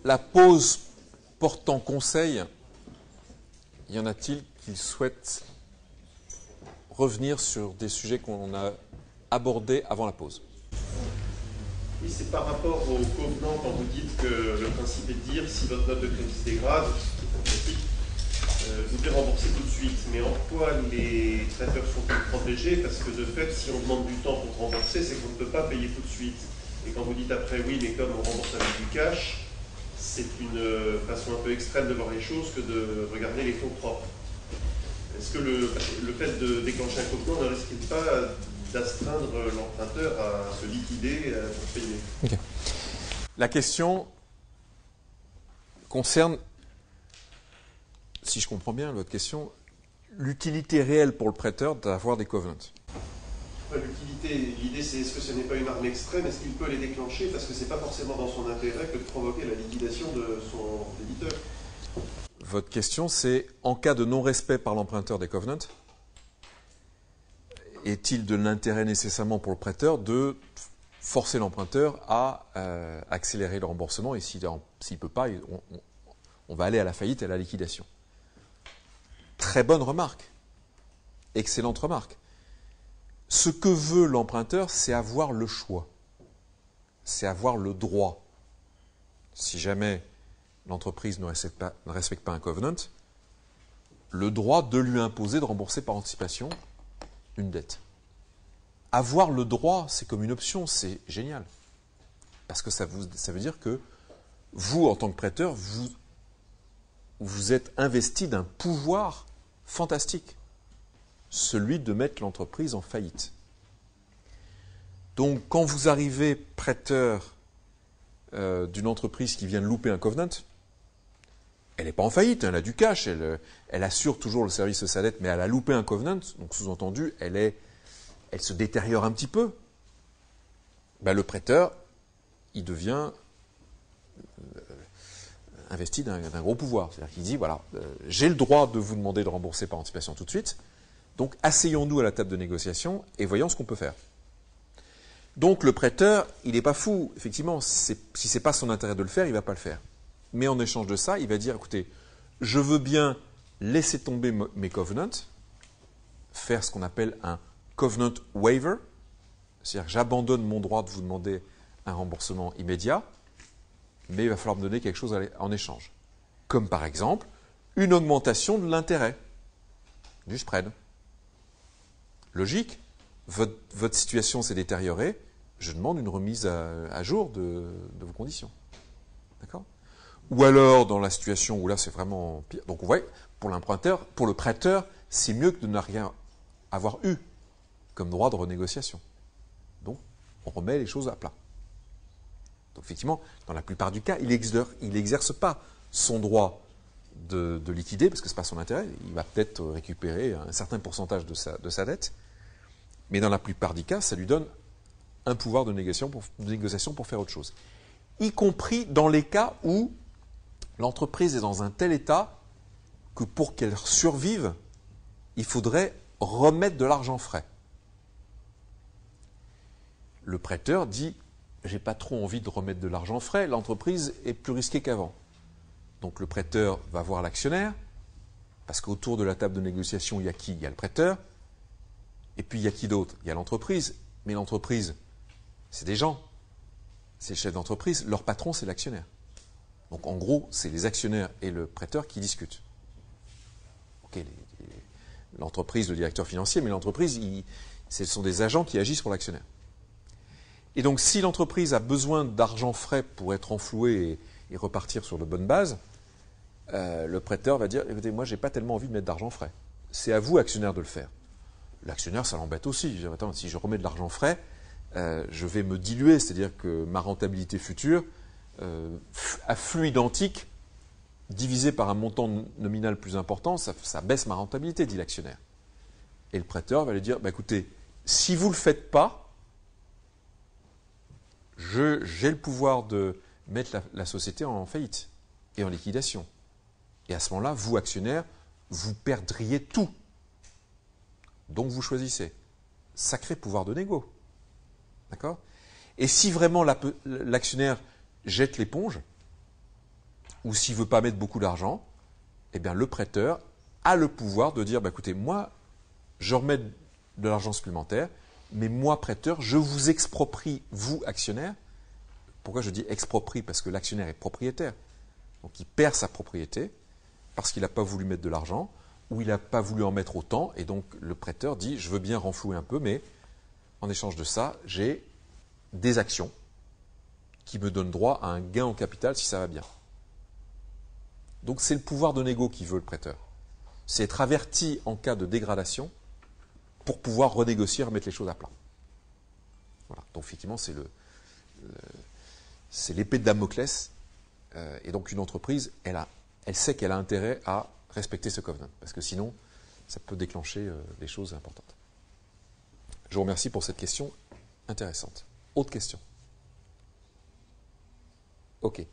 la pause portant conseil, y en a-t-il qui souhaitent revenir sur des sujets qu'on a abordés avant la pause? Oui, c'est par rapport au covenant quand vous dites que le principe est de dire si votre note de crédit se dégrade, ce qui est classique, vous devez rembourser tout de suite. Mais en quoi les prêteurs sont-ils protégés? Parce que de fait, si on demande du temps pour rembourser, c'est qu'on ne peut pas payer tout de suite. Et quand vous dites après oui, mais comme on rembourse avec du cash, c'est une façon un peu extrême de voir les choses que de regarder les fonds propres. Est-ce que le fait de déclencher un covenant ne risque pas d'astreindre l'emprunteur à se liquider pour payer? Okay. La question concerne, si je comprends bien votre question, l'utilité réelle pour le prêteur d'avoir des covenants. L'utilité, l'idée c'est est-ce que ce n'est pas une arme extrême, est-ce qu'il peut les déclencher parce que ce n'est pas forcément dans son intérêt que de provoquer la liquidation de son débiteur. Votre question c'est, en cas de non-respect par l'emprunteur des covenants, est-il de l'intérêt nécessairement pour le prêteur de forcer l'emprunteur à accélérer le remboursement et s'il ne peut pas, on va aller à la faillite et à la liquidation. Très bonne remarque. Excellente remarque. Ce que veut l'emprunteur, c'est avoir le choix. C'est avoir le droit. Si jamais l'entreprise ne respecte pas un covenant, le droit de lui imposer de rembourser par anticipation une dette. Avoir le droit, c'est comme une option, c'est génial. Parce que ça veut dire que vous, en tant que prêteur, vous êtes investi d'un pouvoir fantastique, celui de mettre l'entreprise en faillite. Donc, quand vous arrivez prêteur d'une entreprise qui vient de louper un covenant, elle n'est pas en faillite, elle a du cash, elle assure toujours le service de sa dette, mais elle a loupé un covenant, donc sous-entendu, elle se détériore un petit peu. Ben, le prêteur, il devient investi d'un gros pouvoir. C'est-à-dire qu'il dit, voilà, j'ai le droit de vous demander de rembourser par anticipation tout de suite, donc asseyons-nous à la table de négociation et voyons ce qu'on peut faire. Donc le prêteur, il n'est pas fou. Effectivement, si ce n'est pas son intérêt de le faire, il ne va pas le faire. Mais en échange de ça, il va dire, écoutez, je veux bien laisser tomber mes covenants, faire ce qu'on appelle un covenant waiver, c'est-à-dire que j'abandonne mon droit de vous demander un remboursement immédiat, mais il va falloir me donner quelque chose en échange. Comme par exemple, une augmentation de l'intérêt du spread. Logique, votre situation s'est détériorée, je demande une remise à jour de vos conditions. D'accord ? Ou alors, dans la situation où là, c'est vraiment pire. Donc, vous voyez, pour l'emprunteur, pour le prêteur, c'est mieux que de ne rien avoir eu comme droit de renégociation. Donc, on remet les choses à plat. Donc, effectivement, dans la plupart du cas, il n'exerce pas son droit de liquider, parce que ce n'est pas son intérêt. Il va peut-être récupérer un certain pourcentage de sa dette. Mais dans la plupart des cas, ça lui donne un pouvoir de négociation pour faire autre chose. Y compris dans les cas où l'entreprise est dans un tel état que pour qu'elle survive, il faudrait remettre de l'argent frais. Le prêteur dit « j'ai pas trop envie de remettre de l'argent frais, l'entreprise est plus risquée qu'avant ». Donc le prêteur va voir l'actionnaire, parce qu'autour de la table de négociation, il y a qui? Il y a le prêteur, et puis il y a qui d'autre? Il y a l'entreprise, mais l'entreprise, c'est des gens, c'est le chef d'entreprise, leur patron, c'est l'actionnaire. Donc en gros, c'est les actionnaires et le prêteur qui discutent. Okay, l'entreprise, le directeur financier, mais l'entreprise, ce sont des agents qui agissent pour l'actionnaire. Et donc si l'entreprise a besoin d'argent frais pour être enflouée et repartir sur de bonnes bases, le prêteur va dire, écoutez, moi, je n'ai pas tellement envie de mettre d'argent frais. C'est à vous, actionnaire, de le faire. L'actionnaire, ça l'embête aussi. Il dit, attends, si je remets de l'argent frais, je vais me diluer, c'est-à-dire que ma rentabilité future, à flux identique, divisé par un montant nominal plus important, ça baisse ma rentabilité, dit l'actionnaire. Et le prêteur va lui dire, bah, écoutez, si vous ne le faites pas, j'ai le pouvoir de mettre la société en faillite et en liquidation. Et à ce moment-là, vous, actionnaire, vous perdriez tout. Donc vous choisissez. Sacré pouvoir de négo. D'accord ? Et si vraiment l'actionnaire jette l'éponge, ou s'il ne veut pas mettre beaucoup d'argent, eh bien le prêteur a le pouvoir de dire, écoutez, moi, je remets de l'argent supplémentaire, mais moi, prêteur, je vous exproprie, vous, actionnaire. Pourquoi je dis exproprie? Parce que l'actionnaire est propriétaire. Donc il perd sa propriété parce qu'il n'a pas voulu mettre de l'argent ou il n'a pas voulu en mettre autant. Et donc le prêteur dit, je veux bien renflouer un peu, mais en échange de ça, j'ai des actions qui me donnent droit à un gain en capital si ça va bien. Donc c'est le pouvoir de négo qui veut le prêteur. C'est être averti en cas de dégradation pour pouvoir renégocier, remettre les choses à plat. Voilà. Donc effectivement, c'est l'épée de Damoclès. Et donc une entreprise, elle sait qu'elle a intérêt à respecter ce covenant. Parce que sinon, ça peut déclencher des choses importantes. Je vous remercie pour cette question intéressante. Autre question? Ok.